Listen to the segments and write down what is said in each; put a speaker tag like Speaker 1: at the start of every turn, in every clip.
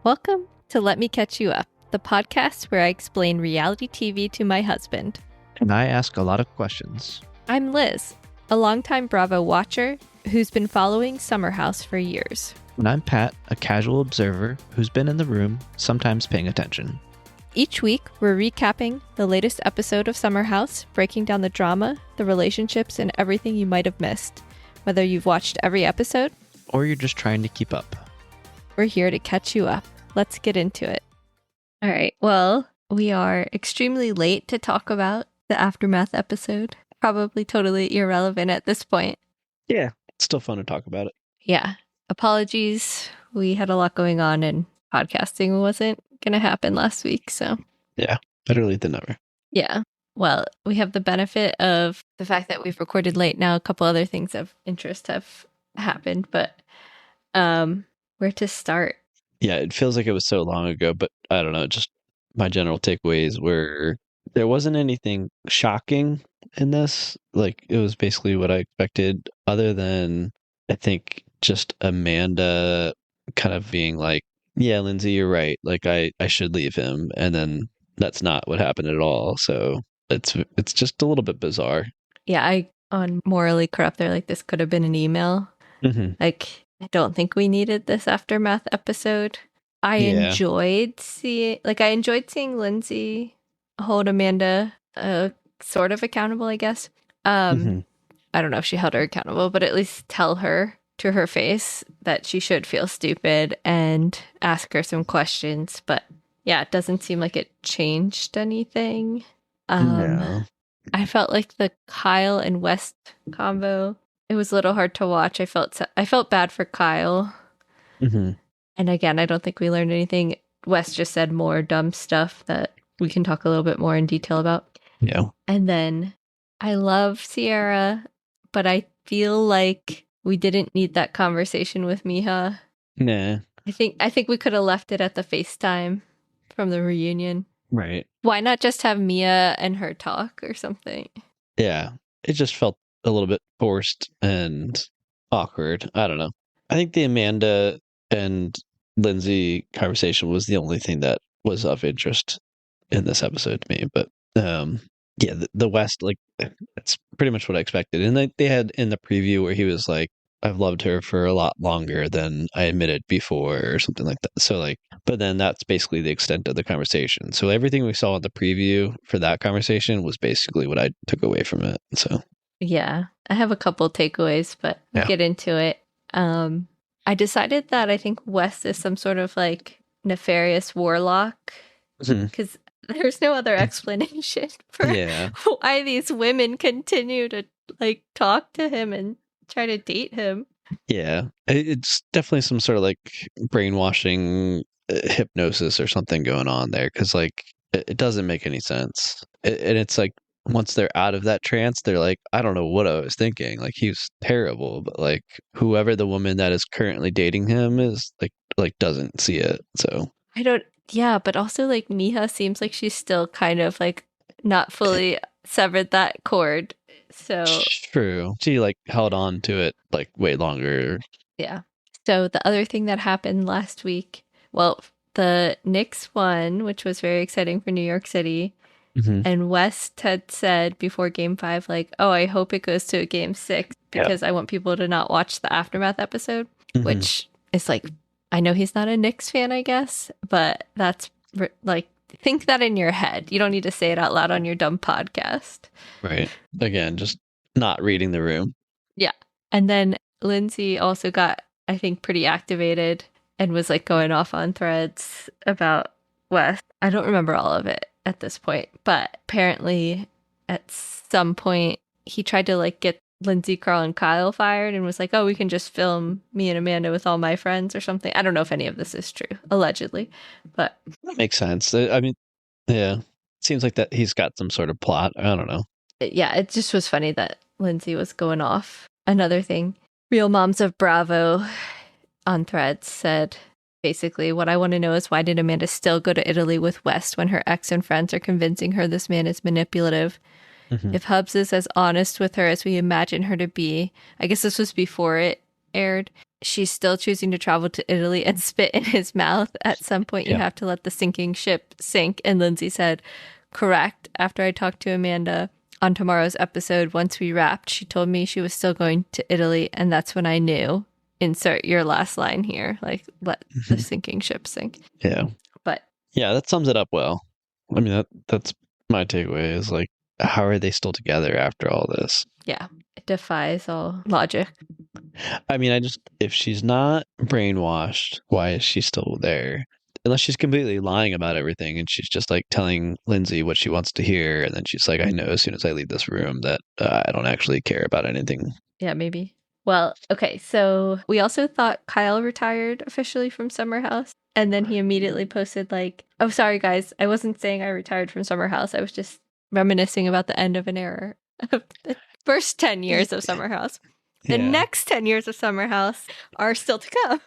Speaker 1: Welcome to Let Me Catch You Up, the podcast where I explain reality TV to my husband.
Speaker 2: And I ask a lot of questions.
Speaker 1: I'm Liz, a longtime Bravo watcher who's been following Summer House for years.
Speaker 2: And I'm Pat, a casual observer who's been in the room, sometimes paying attention.
Speaker 1: Each week, we're recapping the latest episode of Summer House, breaking down the drama, the relationships, and everything you might have missed. Whether you've watched every episode,
Speaker 2: or you're just trying to keep up.
Speaker 1: We're here to catch you up. Let's get into it. All right. Well, we are extremely late to talk about the Aftermath episode. Probably totally irrelevant at this point.
Speaker 2: Yeah, it's still fun to talk about it.
Speaker 1: Yeah. Apologies. We had a lot going on and podcasting wasn't going to happen last week. So,
Speaker 2: yeah, better late than never.
Speaker 1: Yeah. Well, we have the benefit of the fact that we've recorded late now. A couple other things of interest have happened, but where to start?
Speaker 2: Yeah, it feels like it was so long ago, but I don't know. Just my general takeaways were there wasn't anything shocking in this. Like, it was basically what I expected, other than I think just Amanda kind of being like, yeah, Lindsay, you're right. Like, I should leave him. And then that's not what happened at all. So it's just a little bit bizarre.
Speaker 1: Yeah, on Morally Corrupt, they're like, this could have been an email.
Speaker 2: Mm-hmm.
Speaker 1: Like, I don't think we needed this Aftermath episode. I enjoyed seeing Lindsay hold Amanda sort of accountable, I guess. I don't know if she held her accountable, but at least tell her to her face that she should feel stupid and ask her some questions. But yeah, it doesn't seem like it changed anything.
Speaker 2: No.
Speaker 1: I felt like the Kyle and West combo, it was a little hard to watch. I felt bad for Kyle.
Speaker 2: Mm-hmm.
Speaker 1: And again, I don't think we learned anything. West just said more dumb stuff that we can talk a little bit more in detail about.
Speaker 2: Yeah.
Speaker 1: And then I love Sierra, but I feel like we didn't need that conversation with Meija.
Speaker 2: Nah.
Speaker 1: I think we could have left it at the FaceTime from the reunion.
Speaker 2: Right.
Speaker 1: Why not just have Mia and her talk or something?
Speaker 2: Yeah. It just felt a little bit forced and awkward. I don't know. I think the Amanda and Lindsay conversation was the only thing that was of interest in this episode to me. But yeah, the West, like, that's pretty much what I expected. And they had in the preview where he was like, I've loved her for a lot longer than I admitted before, or something like that. So, like, but then that's basically the extent of the conversation. So everything we saw in the preview for that conversation was basically what I took away from it. So
Speaker 1: yeah, I have a couple takeaways, but we'll get into it. I decided that I think West is some sort of like nefarious warlock, because there's no other explanation for why these women continue to like talk to him and try to date him. Yeah,
Speaker 2: it's definitely some sort of like brainwashing, hypnosis or something going on there, because like it doesn't make any sense. And it's like once they're out of that trance, they're like, I don't know what I was thinking. Like, he was terrible, but like whoever the woman that is currently dating him is like doesn't see it. So
Speaker 1: I don't. Yeah, but also like Meija seems like she's still kind of like not fully severed that cord. So
Speaker 2: true. She like held on to it like way longer.
Speaker 1: Yeah. So the other thing that happened last week, well, the Knicks won, which was very exciting for New York City. And West had said before Game 5, like, oh, I hope it goes to a Game 6 because I want people to not watch the Aftermath episode, which is like, I know he's not a Knicks fan, I guess, but that's like, think that in your head. You don't need to say it out loud on your dumb podcast.
Speaker 2: Right. Again, just not reading the room.
Speaker 1: Yeah. And then Lindsay also got, I think, pretty activated and was like going off on threads about West. I don't remember all of it at this point, but apparently at some point he tried to like get Lindsay, Carl, and Kyle fired and was like, oh, we can just film me and Amanda with all my friends or something. I don't know if any of this is true, allegedly, but
Speaker 2: that makes sense. I mean, yeah, it seems like that he's got some sort of plot. I don't know.
Speaker 1: Yeah, it just was funny that Lindsay was going off. Another thing, Real Moms of Bravo on threads said, basically, what I want to know is why did Amanda still go to Italy with West when her ex and friends are convincing her this man is manipulative? If Hubs is as honest with her as we imagine her to be, I guess this was before it aired, she's still choosing to travel to Italy and spit in his mouth. At some point, you
Speaker 2: Yeah.
Speaker 1: have to let the sinking ship sink. And Lindsay said, correct. After I talked to Amanda on tomorrow's episode, once we wrapped, she told me she was still going to Italy. And that's when I knew. Insert your last line here. Like, let the sinking ship sink.
Speaker 2: Yeah.
Speaker 1: But
Speaker 2: yeah, that sums it up well. I mean, that's my takeaway is like, how are they still together after all this?
Speaker 1: yeah, it defies all logic.
Speaker 2: I mean, if she's not brainwashed, why is she still there? Unless she's completely lying about everything and she's just like telling Lindsay what she wants to hear. And then she's like, I know as soon as I leave this room that I don't actually care about anything.
Speaker 1: Yeah, maybe. Well, okay, so we also thought Kyle retired officially from Summer House. And then he immediately posted, like, oh, sorry, guys. I wasn't saying I retired from Summer House. I was just reminiscing about the end of an era of the first 10 years of Summer House. The next 10 years of Summer House are still to come.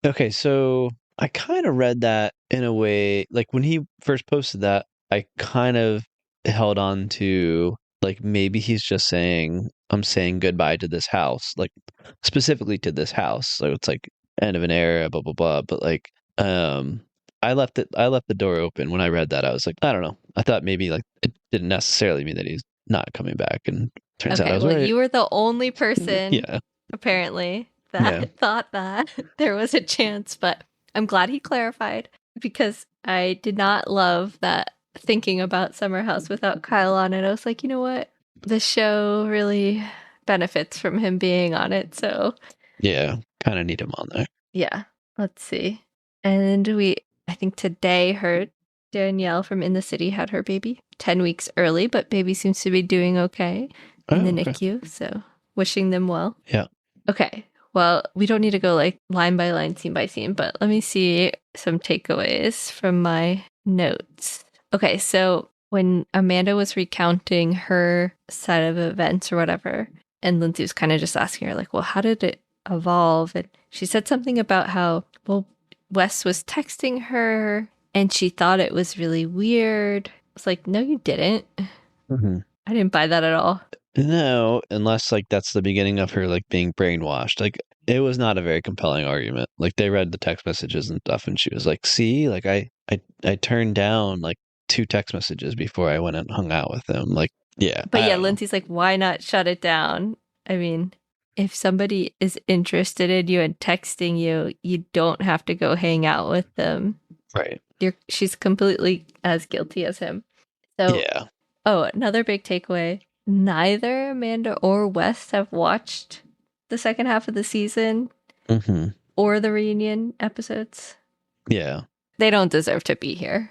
Speaker 2: Okay, so I kind of read that in a way, like when he first posted that, I kind of held on to, like, maybe he's just saying, I'm saying goodbye to this house, like specifically to this house. So it's like end of an era, blah, blah, blah. But like, I left the door open when I read that. I was like, I don't know. I thought maybe like it didn't necessarily mean that he's not coming back. And turns out I was
Speaker 1: well,
Speaker 2: right.
Speaker 1: you were the only person,
Speaker 2: Yeah.
Speaker 1: apparently, that thought that there was a chance, but I'm glad he clarified because I did not love that thinking about Summer House without Kyle on it. I was like, you know what? The show really benefits from him being on it. So,
Speaker 2: yeah, kind of need him on there.
Speaker 1: Yeah, let's see. And I think today heard Danielle from In the City had her baby 10 weeks early, but baby seems to be doing okay in the NICU. So, wishing them well.
Speaker 2: Yeah.
Speaker 1: Okay. Well, we don't need to go like line by line, scene by scene, but let me see some takeaways from my notes. Okay, so when Amanda was recounting her set of events or whatever, and Lindsay was kind of just asking her, like, well, how did it evolve? And she said something about how, well, Wes was texting her and she thought it was really weird. It's like, no, you didn't.
Speaker 2: Mm-hmm.
Speaker 1: I didn't buy that at all.
Speaker 2: No, unless like that's the beginning of her like being brainwashed. Like it was not a very compelling argument. Like they read the text messages and stuff, and she was like, "See, like I turned down like 2 text messages before I went and hung out with them." Like, yeah.
Speaker 1: But yeah, Lindsay's like, why not shut it down? I mean, if somebody is interested in you and texting you, you don't have to go hang out with them.
Speaker 2: Right.
Speaker 1: She's completely as guilty as him. So,
Speaker 2: yeah.
Speaker 1: Oh, another big takeaway. Neither Amanda or Wes have watched the second half of the season or the reunion episodes.
Speaker 2: Yeah.
Speaker 1: They don't deserve to be here.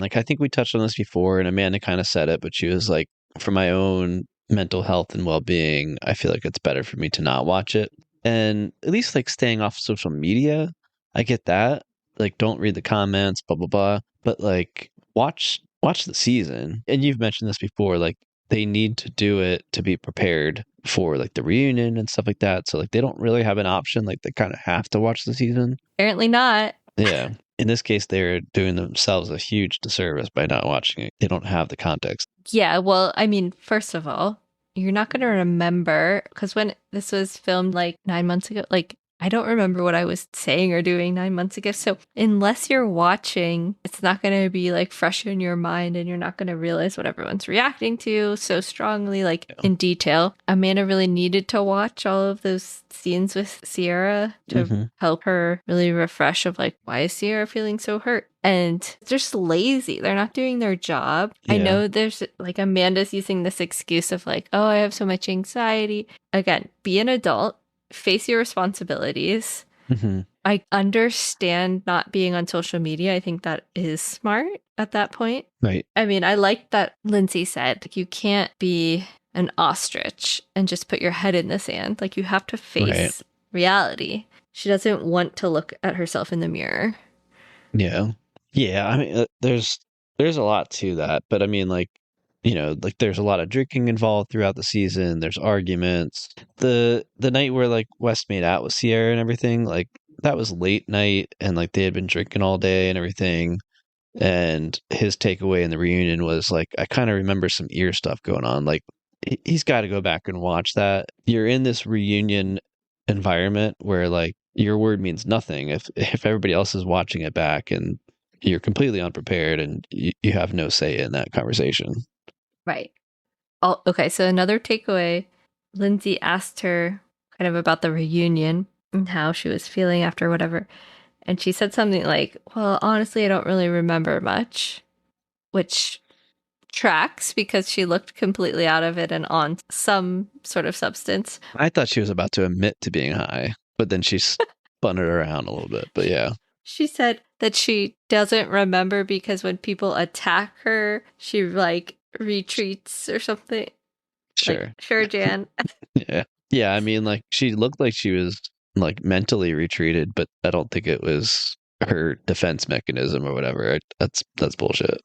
Speaker 2: Like, I think we touched on this before, and Amanda kind of said it, but she was like, for my own mental health and well-being, I feel like it's better for me to not watch it. And at least, like, staying off social media, I get that. Like, don't read the comments, blah, blah, blah. But, like, watch the season. And you've mentioned this before, like, they need to do it to be prepared for, like, the reunion and stuff like that. So, like, they don't really have an option. Like, they kind of have to watch the season.
Speaker 1: Apparently not.
Speaker 2: Yeah. In this case, they're doing themselves a huge disservice by not watching it. They don't have the context.
Speaker 1: Yeah, well, I mean, first of all, you're not going to remember, because when this was filmed like 9 months ago, like, I don't remember what I was saying or doing 9 months ago. So unless you're watching, it's not going to be like fresh in your mind and you're not going to realize what everyone's reacting to so strongly, like in detail. Amanda really needed to watch all of those scenes with Sierra to help her really refresh of like, why is Sierra feeling so hurt? And they're just lazy. They're not doing their job. Yeah. I know there's like Amanda's using this excuse of like, oh, I have so much anxiety. Again, be an adult. Face your responsibilities. I understand not being on social media. I think that is smart at that point.
Speaker 2: Right.
Speaker 1: I mean, I like that Lindsay said, you can't be an ostrich and just put your head in the sand. Like, you have to face reality. She doesn't want to look at herself in the mirror.
Speaker 2: Yeah. Yeah. I mean, there's a lot to that. But I mean, like, you know, like there's a lot of drinking involved throughout the season. There's arguments. The night where like Wes made out with Sierra and everything, like that was late night and like they had been drinking all day and everything. And his takeaway in the reunion was like, I kind of remember some ear stuff going on. Like he's got to go back and watch that. You're in this reunion environment where like your word means nothing if everybody else is watching it back and you're completely unprepared and you have no say in that conversation.
Speaker 1: Right. Oh, okay. So another takeaway, Lindsay asked her kind of about the reunion and how she was feeling after whatever. And she said something like, well, honestly, I don't really remember much, which tracks because she looked completely out of it and on some sort of substance.
Speaker 2: I thought she was about to admit to being high, but then she spun it around a little bit. But yeah,
Speaker 1: She said that she doesn't remember because when people attack her, she like retreats or something. Like,
Speaker 2: sure.
Speaker 1: sure, Jan.
Speaker 2: Yeah. Yeah, I mean like she looked like she was like mentally retreated, but I don't think it was her defense mechanism or whatever. That's bullshit.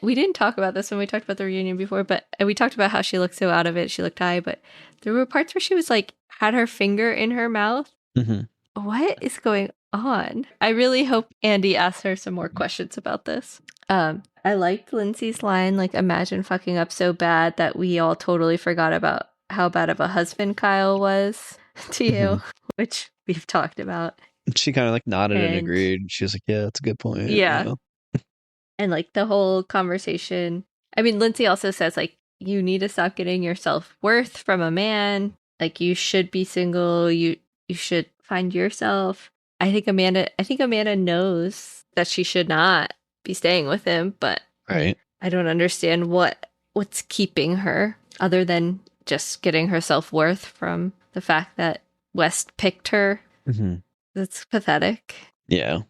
Speaker 1: We didn't talk about this when we talked about the reunion before, but we talked about how she looked so out of it. She looked high, but there were parts where she was like, had her finger in her mouth.
Speaker 2: Hmm.
Speaker 1: What is going on? I really hope Andy asks her some more questions about this. I liked Lindsay's line, like, imagine fucking up so bad that we all totally forgot about how bad of a husband Kyle was to
Speaker 2: Hmm.
Speaker 1: you, which we've talked about.
Speaker 2: She kind of like nodded and
Speaker 1: And
Speaker 2: agreed. She was like, "Yeah, that's a good point."
Speaker 1: yeah, and like the whole conversation. I mean, Lindsay also says, like, you need to stop getting your self worth from a man. Like, you should be single. You should find yourself. I think Amanda knows that she should not be staying with him, but
Speaker 2: Right.
Speaker 1: I don't understand what's keeping her other than just getting her self-worth from the fact that West picked her.
Speaker 2: Hmm.
Speaker 1: That's pathetic.
Speaker 2: Yeah.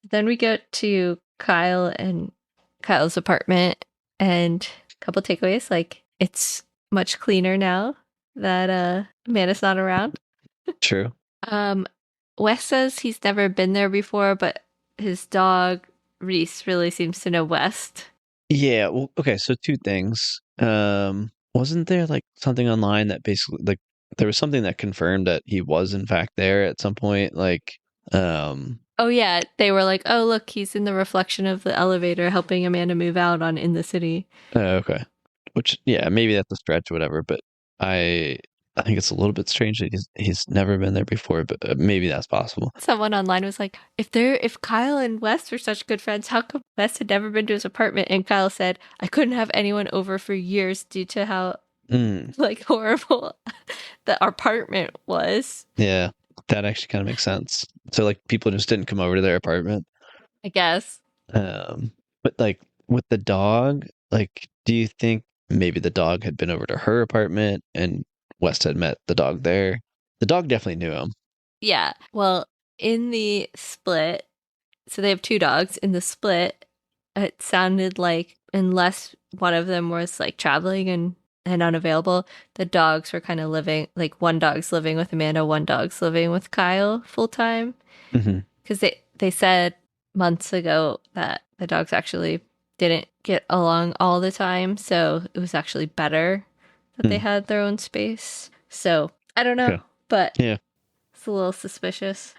Speaker 1: Then we go to Kyle and Kyle's apartment and a couple takeaways like it's much cleaner now that Amanda's not around.
Speaker 2: True.
Speaker 1: Um Wes says he's never been there before, but his dog Reese really seems to know West.
Speaker 2: Yeah. Well, okay. So two things. Wasn't there like something online that basically like there was something that confirmed that he was in fact there at some point? Like, um,
Speaker 1: Oh yeah, they were like, "Oh look, he's in the reflection of the elevator helping Amanda move out on In the City."
Speaker 2: okay. Which, yeah, maybe that's a stretch, or whatever. But I, I think it's a little bit strange that he's never been there before. But maybe that's possible.
Speaker 1: Someone online was like, if Kyle and Wes were such good friends, how come Wes had never been to his apartment? And Kyle said, I couldn't have anyone over for years due to how
Speaker 2: Mm,
Speaker 1: like horrible the apartment was.
Speaker 2: yeah, that actually kind of makes sense. So like people just didn't come over to their apartment.
Speaker 1: I guess.
Speaker 2: Um, but like with the dog, like, do you think maybe the dog had been over to her apartment and West had met the dog there? The dog definitely knew him.
Speaker 1: Yeah. Well, in the split, so they have two dogs. In the split, it sounded like unless one of them was like traveling and unavailable, the dogs were kind of living like one dog's living with Amanda, one dog's living with Kyle full time.
Speaker 2: Hmm.
Speaker 1: Because they said months ago that the dogs actually didn't get along all the time, so it was actually better that they
Speaker 2: Mm.
Speaker 1: had their own space. So I don't know,
Speaker 2: Okay.
Speaker 1: but
Speaker 2: Yeah.
Speaker 1: it's a little suspicious.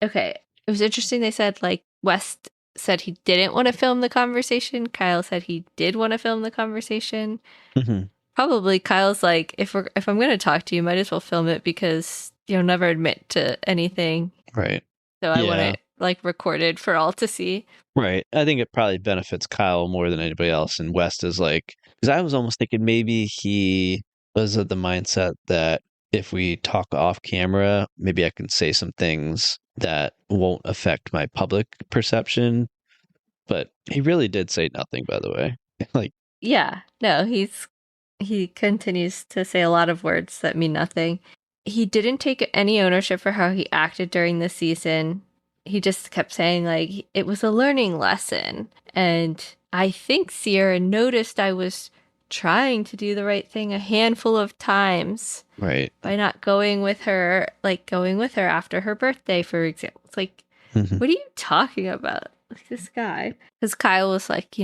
Speaker 1: Okay. It was interesting. They said like West said he didn't want to film the conversation. Kyle said he did want to film the conversation.
Speaker 2: Hmm.
Speaker 1: Probably Kyle's like, if I'm gonna talk to you, might as well film it because you'll never admit to anything.
Speaker 2: Right.
Speaker 1: So I want
Speaker 2: Yeah.
Speaker 1: it like recorded for all to see.
Speaker 2: Right. I think it probably benefits Kyle more than anybody else. And West is like, because I was almost thinking maybe he was of the mindset that if we talk off camera, maybe I can say some things that won't affect my public perception. But he really did say nothing, by the way. Like,
Speaker 1: Yeah. No, he continues to say a lot of words that mean nothing. He didn't take any ownership for how he acted during the season. He just kept saying like it was a learning lesson. And I think Sierra noticed I was trying to do the right thing a handful of times
Speaker 2: right.
Speaker 1: by not going with her after her birthday, for example. It's like,
Speaker 2: Hmm.
Speaker 1: what are you talking about? Like this guy. Because Kyle was like,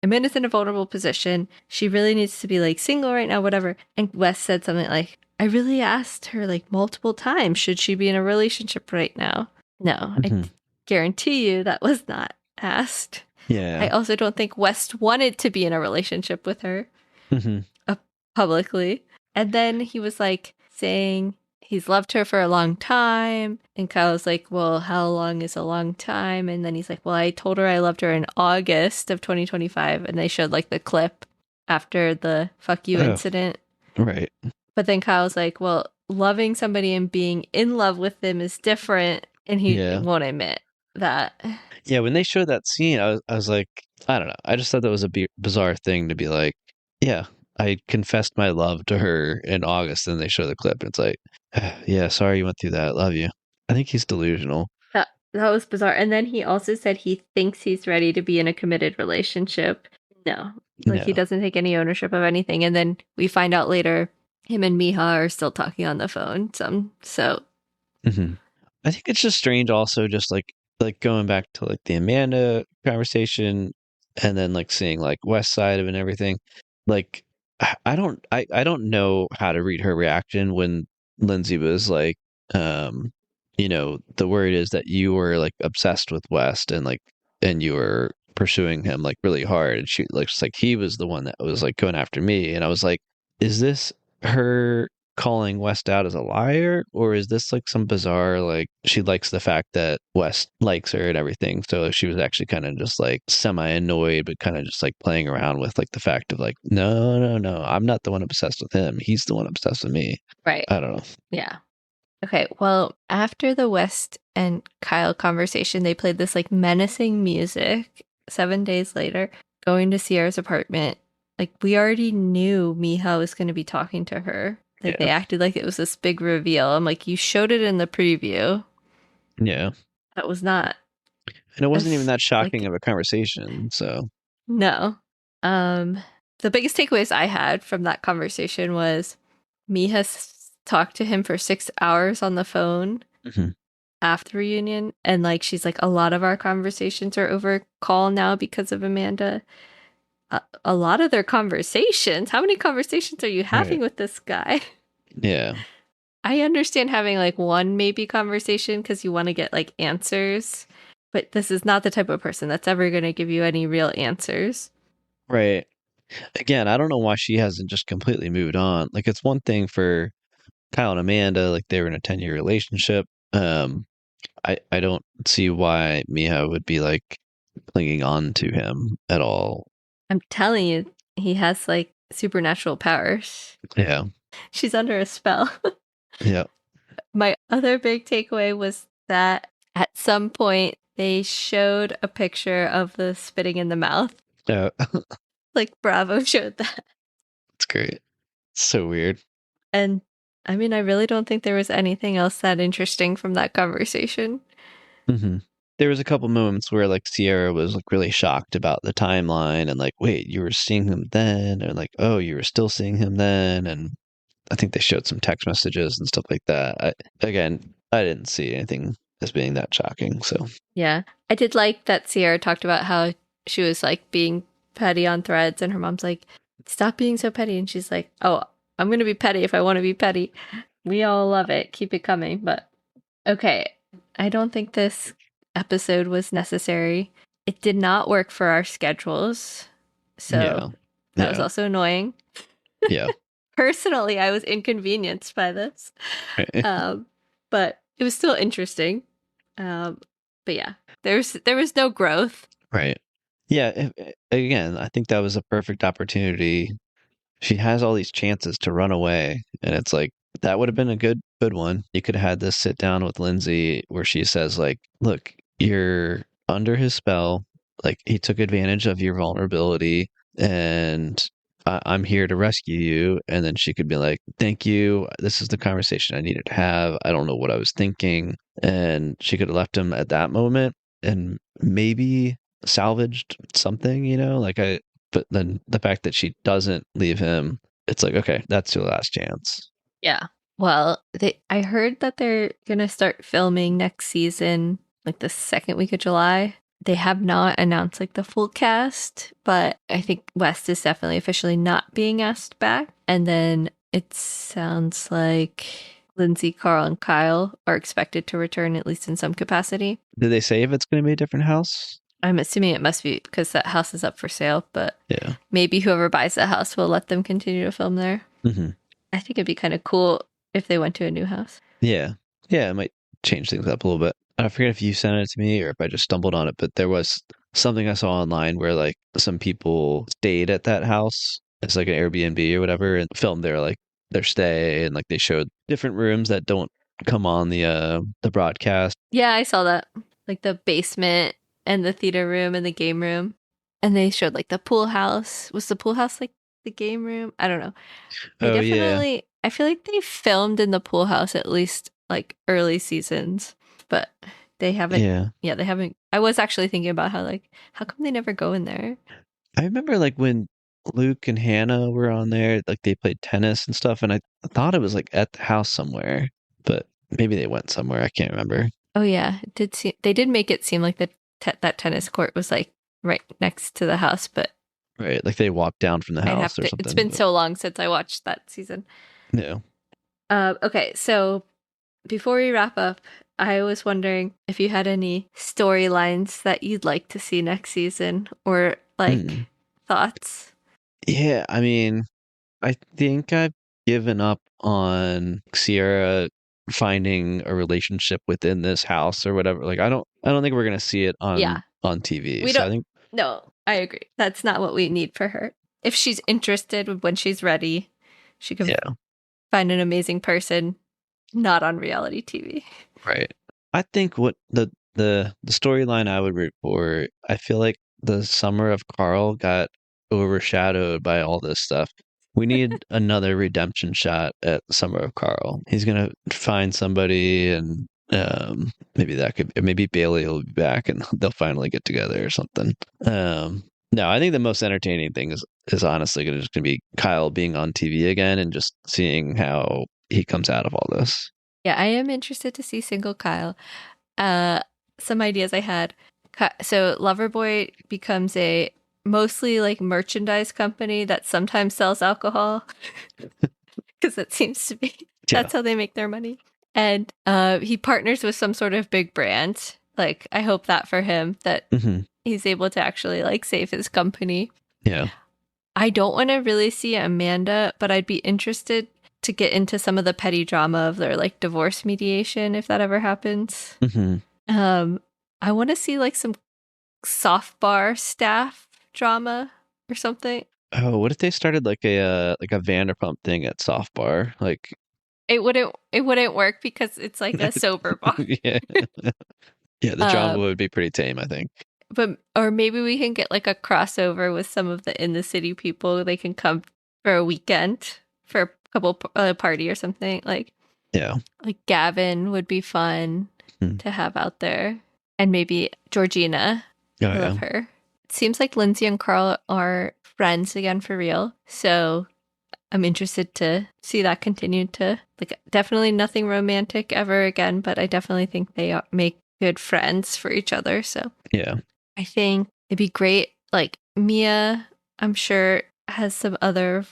Speaker 1: Amanda's in a vulnerable position. She really needs to be like single right now, whatever. And Wes said something like, I really asked her like multiple times, should she be in a relationship right now? No, I
Speaker 2: Hmm.
Speaker 1: guarantee you that was not asked. I
Speaker 2: Yeah.
Speaker 1: also don't think West wanted to be in a relationship with her
Speaker 2: Hmm.
Speaker 1: uh, publicly. And then he was like saying he's loved her for a long time. And Kyle's like, well, how long is a long time? And then he's like, well, I told her I loved her in August of 2025. And they showed like the clip after the fuck you
Speaker 2: Oh,
Speaker 1: incident.
Speaker 2: right.
Speaker 1: But then Kyle's like, well, loving somebody and being in love with them is different. And he
Speaker 2: Yeah.
Speaker 1: won't admit that.
Speaker 2: Yeah, when they showed that scene, I was like, I don't know. I just thought that was a bizarre thing to be like, yeah, I confessed my love to her in August, and they show the clip, and it's like, yeah, sorry you went through that. Love you. I think he's delusional.
Speaker 1: That was bizarre. And then he also said he thinks he's ready to be in a committed relationship. No, like he
Speaker 2: No.
Speaker 1: doesn't take any ownership of anything. And then we find out later him and Meija are still talking on the phone. So
Speaker 2: Hmm. I think it's just strange also just like going back to like the Amanda conversation and then like seeing like West Side of it and everything. Like I don't know how to read her reaction when Lindsay was like the word is that you were like obsessed with West and you were pursuing him like really hard and she looks like he was the one that was like going after me and I was like, is this her calling West out as a liar, or is this like some bizarre like she likes the fact that West likes her and everything? So she was actually kind of just like semi annoyed, but kind of just like playing around with like the fact of like, no, no, no, I'm not the one obsessed with him. He's the one obsessed with me.
Speaker 1: right.
Speaker 2: I don't know.
Speaker 1: Yeah. Okay. Well, after the West and Kyle conversation, they played this like menacing music 7 days later, going to Sierra's apartment. Like we already knew Miha was going to be talking to her. Like they
Speaker 2: Yeah,
Speaker 1: acted like it was this big reveal. I'm like, you showed it in the preview.
Speaker 2: yeah,
Speaker 1: That was not
Speaker 2: and it wasn't even
Speaker 1: as
Speaker 2: that shocking
Speaker 1: like
Speaker 2: of a conversation. So
Speaker 1: no. Um the biggest takeaways I had from that conversation was Miha talked to him for 6 hours on the phone
Speaker 2: mhm.
Speaker 1: after the reunion, and like she's like, a lot of our conversations are over call now because of Amanda. A lot of their conversations, how many conversations are you
Speaker 2: Right,
Speaker 1: having with this guy?
Speaker 2: yeah,
Speaker 1: I understand having like one maybe conversation because you want to get like answers, but this is not the type of person that's ever going to give you any real answers.
Speaker 2: right. Again, I don't know why she hasn't just completely moved on. Like it's one thing for Kyle and Amanda, like they were in a 10-year relationship. I don't see why Mia would be like clinging on to him at all.
Speaker 1: I'm telling you, he has like supernatural powers.
Speaker 2: Yeah.
Speaker 1: She's under a spell.
Speaker 2: Yeah.
Speaker 1: My other big takeaway was that at some point they showed a picture of the spitting in the mouth.
Speaker 2: Yeah.
Speaker 1: Like Bravo showed that.
Speaker 2: It's great. So weird.
Speaker 1: And I mean, I really don't think there was anything else that interesting from that conversation.
Speaker 2: Hmm. There was a couple moments where like Sierra was like really shocked about the timeline and like, wait, you were seeing him then, or like, oh, you were still seeing him then, and I think they showed some text messages and stuff like that. I didn't see anything as being that shocking. So
Speaker 1: Yeah. I did like that Sierra talked about how she was like being petty on threads, and her mom's like, stop being so petty. And she's like, oh, I'm going to be petty if I want to be petty. We all love it. Keep it coming. But okay. I don't think this episode was necessary. It did not work for our schedules. So
Speaker 2: yeah,
Speaker 1: that was
Speaker 2: yeah,
Speaker 1: also annoying.
Speaker 2: yeah.
Speaker 1: Personally, I was inconvenienced by this.
Speaker 2: Right.
Speaker 1: Um, but it was still interesting. Um, but yeah, there was no growth.
Speaker 2: Right. Yeah, again, I think that was a perfect opportunity. She has all these chances to run away, and it's like that would have been a good one. You could have had this sit down with Lindsay where she says like, "Look, you're under his spell. Like he took advantage of your vulnerability, and I'm here to rescue you." And then she could be like, "Thank you. This is the conversation I needed to have. I don't know what I was thinking." And she could have left him at that moment and maybe salvaged something, like but then the fact that she doesn't leave him, it's like, okay, that's your last chance.
Speaker 1: Yeah. Well, I heard that they're gonna start filming next season, like the second week of July. They have not announced like the full cast, but I think West is definitely officially not being asked back. And then it sounds like Lindsay, Carl, and Kyle are expected to return at least in some capacity.
Speaker 2: Did they say if it's going to be a different house?
Speaker 1: I'm assuming it must be because that house is up for sale, but
Speaker 2: Yeah.
Speaker 1: maybe whoever buys the house will let them continue to film there.
Speaker 2: Hmm.
Speaker 1: I think it'd be kind of cool if they went to a new house.
Speaker 2: Yeah. Yeah, it might change things up a little bit. I forget if you sent it to me or if I just stumbled on it, but there was something I saw online where like some people stayed at that house. It's like an Airbnb or whatever and filmed their stay and like they showed different rooms that don't come on the broadcast.
Speaker 1: Yeah, I saw that. Like the basement and the theater room and the game room. And they showed like the pool house. Was the pool house like the game room? I don't know. They
Speaker 2: Oh yeah.
Speaker 1: definitely, I feel like they filmed in the pool house at least like early seasons, but they haven't,
Speaker 2: Yeah.
Speaker 1: yeah, they haven't. I was actually thinking about how come they never go in there?
Speaker 2: I remember like when Luke and Hannah were on there, like they played tennis and stuff, and I thought it was like at the house somewhere, but maybe they went somewhere. I can't remember.
Speaker 1: Oh, yeah. They did make it seem like that tennis court was like right next to the house, but
Speaker 2: Right, like they walked down from the
Speaker 1: I'd have
Speaker 2: house or
Speaker 1: to, it's
Speaker 2: something.
Speaker 1: been
Speaker 2: But
Speaker 1: so long since I watched that season.
Speaker 2: yeah.
Speaker 1: Okay, so before we wrap up, I was wondering if you had any storylines that you'd like to see next season or
Speaker 2: Hmm.
Speaker 1: like thoughts.
Speaker 2: Yeah, I mean, I think I've given up on Sierra finding a relationship within this house or whatever. Like I don't think we're gonna see it
Speaker 1: Yeah,
Speaker 2: on TV.
Speaker 1: we
Speaker 2: So
Speaker 1: don't.
Speaker 2: I think
Speaker 1: No, I agree. That's not what we need for her. If she's interested when she's ready, she can
Speaker 2: yeah,
Speaker 1: find an amazing person, not on reality TV.
Speaker 2: right. I think what the storyline I would root for, I feel like the summer of Carl got overshadowed by all this stuff. We need another redemption shot at Summer of Carl. He's gonna find somebody and maybe that could maybe Bailey will be back and they'll finally get together or something. No, I think the most entertaining thing is honestly just gonna be Kyle being on TV again and just seeing how he comes out of all this.
Speaker 1: Yeah, I am interested to see single Kyle. Uh, some ideas I had. So Loverboy becomes a mostly like merchandise company that sometimes sells alcohol because it seems to be
Speaker 2: Yeah.
Speaker 1: that's how they make their money. And he partners with some sort of big brand. Like I hope that for him that
Speaker 2: Hmm.
Speaker 1: he's able to actually like save his company.
Speaker 2: Yeah.
Speaker 1: I don't want to really see Amanda, but I'd be interested to get into some of the petty drama of their like divorce mediation if that ever happens.
Speaker 2: Hmm.
Speaker 1: Um, I want to see like some soft bar staff drama or something.
Speaker 2: Oh, what if they started like a Vanderpump thing at Soft Bar? Like,
Speaker 1: It wouldn't work because it's like a sober bar.
Speaker 2: yeah, yeah, the drama
Speaker 1: Um,
Speaker 2: would be pretty tame, I think.
Speaker 1: but or maybe we can get like a crossover with some of the in the city people. They can come for a weekend for a couple party or something.
Speaker 2: Yeah.
Speaker 1: Like Gavin would be fun
Speaker 2: Hmm.
Speaker 1: to have out there, and maybe Georgina.
Speaker 2: Oh
Speaker 1: I love
Speaker 2: yeah.
Speaker 1: her. It seems like Lindsay and Carl are friends again for real. So I'm interested to see that continue to like definitely nothing romantic ever again, but I definitely think they make good friends for each other. So
Speaker 2: Yeah.
Speaker 1: I think it'd be great. Like Mia, I'm sure has some other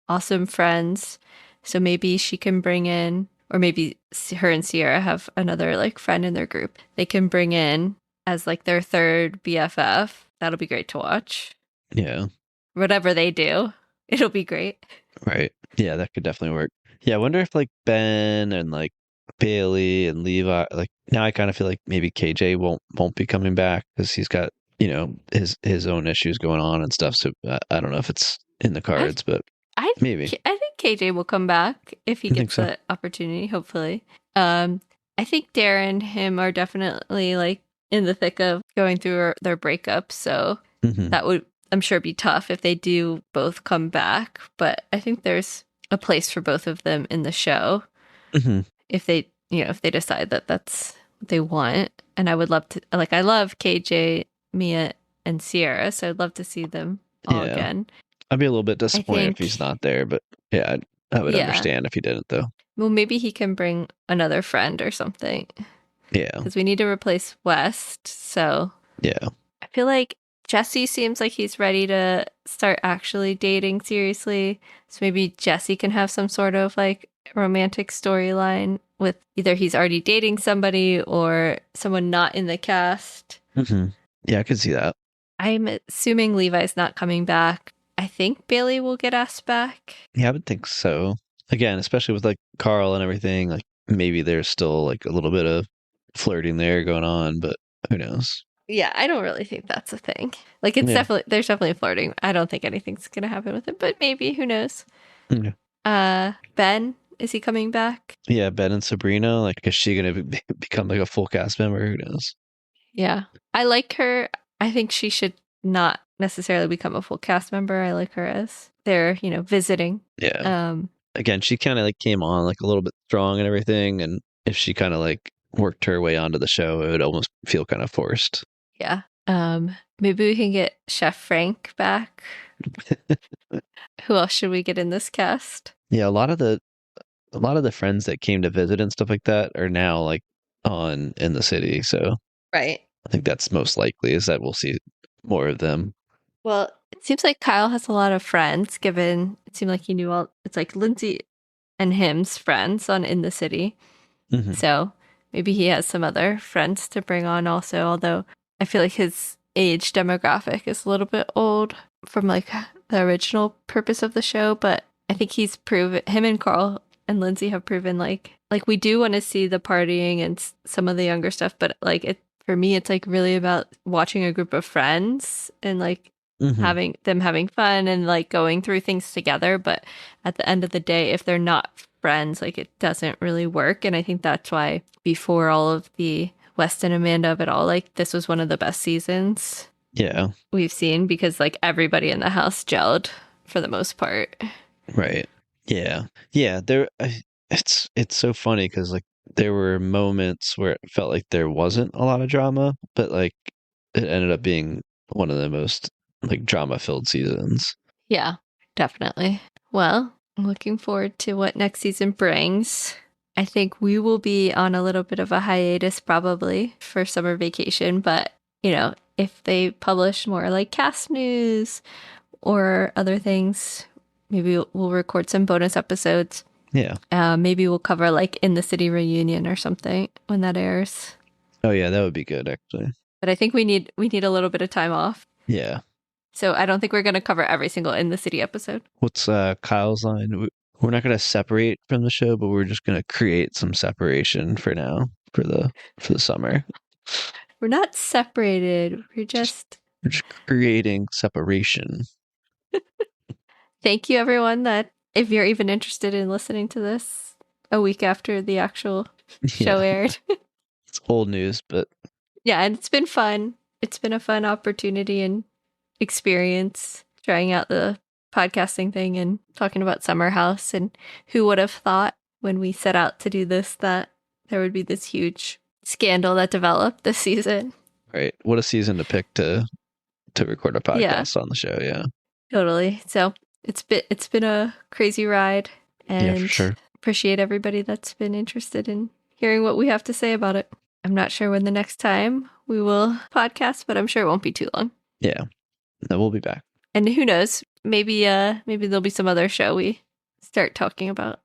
Speaker 1: awesome friends. So maybe she can bring in, or maybe her and Sierra have another like friend in their group. They can bring in as like their third BFF. That'll be great to watch.
Speaker 2: Yeah.
Speaker 1: Whatever they do, it'll be great.
Speaker 2: Right. Yeah, that could definitely work. Yeah, I wonder if like Ben and like Bailey and Levi, like now I kind of feel like maybe KJ won't be coming back because he's got, his own issues going on and stuff. So I don't know if it's in the
Speaker 1: I
Speaker 2: cards, but
Speaker 1: I
Speaker 2: maybe.
Speaker 1: I think KJ will come back if he
Speaker 2: I think
Speaker 1: gets
Speaker 2: so.
Speaker 1: the opportunity, hopefully. Um I think Darren and him are definitely like in the thick of going through their breakup, so
Speaker 2: Hmm.
Speaker 1: that would I'm sure be tough if they do both come back, but I think there's a place for both of them in the show
Speaker 2: Hmm.
Speaker 1: if they decide that that's what they want. And I would love to like I love KJ, Mia and Sierra, so I'd love to see them all
Speaker 2: Yeah.
Speaker 1: again.
Speaker 2: I'd be a little bit
Speaker 1: I
Speaker 2: disappointed if he's
Speaker 1: think
Speaker 2: not there, but yeah, I would
Speaker 1: yeah.
Speaker 2: understand if he didn't though.
Speaker 1: Well, maybe he can bring another friend or something
Speaker 2: Yeah.
Speaker 1: because we need to replace West. So
Speaker 2: Yeah.
Speaker 1: I feel like Jesse seems like he's ready to start actually dating seriously. So maybe Jesse can have some sort of like romantic storyline with either he's already dating somebody or someone not in the cast.
Speaker 2: Hmm. Yeah, I could see that.
Speaker 1: I'm assuming Levi's not coming back. I think Bailey will get asked back.
Speaker 2: Yeah, I would think so. again, especially with like Carl and everything, like maybe there's still like a little bit of flirting there going on, but who knows?
Speaker 1: Yeah, I don't really think that's a thing. Like, it's
Speaker 2: Yeah.
Speaker 1: definitely, there's definitely flirting. I don't think anything's gonna happen with it, but maybe, who knows?
Speaker 2: Yeah.
Speaker 1: Ben, is he coming back?
Speaker 2: Yeah, Ben and Sabrina, like, is she gonna become like a full cast member? Who knows?
Speaker 1: Yeah. I like her. I think she should not necessarily become a full cast member. I like her as they're, visiting.
Speaker 2: Yeah. Again, she kind of like came on like a little bit strong and everything, and if she kind of like worked her way onto the show, it would almost feel kind of forced.
Speaker 1: Yeah. Maybe we can get Chef Frank back. Who else should we get in this cast?
Speaker 2: Yeah, a lot of the friends that came to visit and stuff like that are now like on in the city, so
Speaker 1: Right.
Speaker 2: I think that's most likely is that we'll see more of them.
Speaker 1: Well, it seems like Kyle has a lot of friends, given it seemed like he knew it's like Lindsay and him's friends on In the City.
Speaker 2: Mm-hmm.
Speaker 1: So maybe he has some other friends to bring on also, although I feel like his age demographic is a little bit old from like the original purpose of the show, but I think he's proven, him and Carl and Lindsay have proven like we do want to see the partying and some of the younger stuff, but like for me it's like really about watching a group of friends and like having fun and like going through things together. But at the end of the day, if they're not friends, like it doesn't really work. And I think that's why before all of the West and Amanda of it all, like this was one of the best seasons we've seen, because like everybody in the house gelled for the most part.
Speaker 2: Right. Yeah. Yeah. It's so funny because like there were moments where it felt like there wasn't a lot of drama, but like it ended up being one of the most like drama filled seasons.
Speaker 1: Yeah, definitely. Well, I'm looking forward to what next season brings. I think we will be on a little bit of a hiatus probably for summer vacation, but if they publish more like cast news or other things, maybe we'll record some bonus episodes.
Speaker 2: Yeah.
Speaker 1: Maybe we'll cover like In the City reunion or something when that airs.
Speaker 2: Oh yeah, that would be good actually.
Speaker 1: But I think we need a little bit of time off.
Speaker 2: Yeah.
Speaker 1: So I don't think we're going to cover every single In the City episode.
Speaker 2: What's Kyle's line? We're not going to separate from the show, but we're just going to create some separation for now for the summer.
Speaker 1: We're not separated. We're just
Speaker 2: creating separation.
Speaker 1: Thank you, everyone, that if you're even interested in listening to this a week after the actual show aired.
Speaker 2: It's old news, but
Speaker 1: yeah, and it's been fun. It's been a fun opportunity and experience trying out the podcasting thing and talking about Summer House. And who would have thought when we set out to do this that there would be this huge scandal that developed this season.
Speaker 2: Right. What a season to pick to record a podcast on the show. Yeah.
Speaker 1: Totally. So it's been a crazy ride, and
Speaker 2: for sure.
Speaker 1: Appreciate everybody that's been interested in hearing what we have to say about it. I'm not sure when the next time we will podcast, but I'm sure it won't be too long.
Speaker 2: Yeah. No, we'll be back.
Speaker 1: And who knows? Maybe there'll be some other show we start talking about.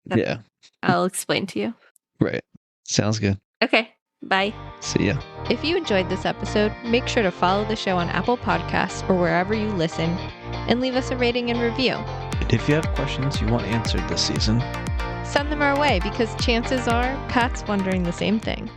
Speaker 2: Yeah.
Speaker 1: I'll explain to you.
Speaker 2: Right. Sounds good.
Speaker 1: Okay. Bye.
Speaker 2: See ya.
Speaker 1: If you enjoyed this episode, make sure to follow the show on Apple Podcasts or wherever you listen, and leave us a rating and review.
Speaker 2: And if you have questions you want answered this season,
Speaker 1: send them our way, because chances are Pat's wondering the same thing.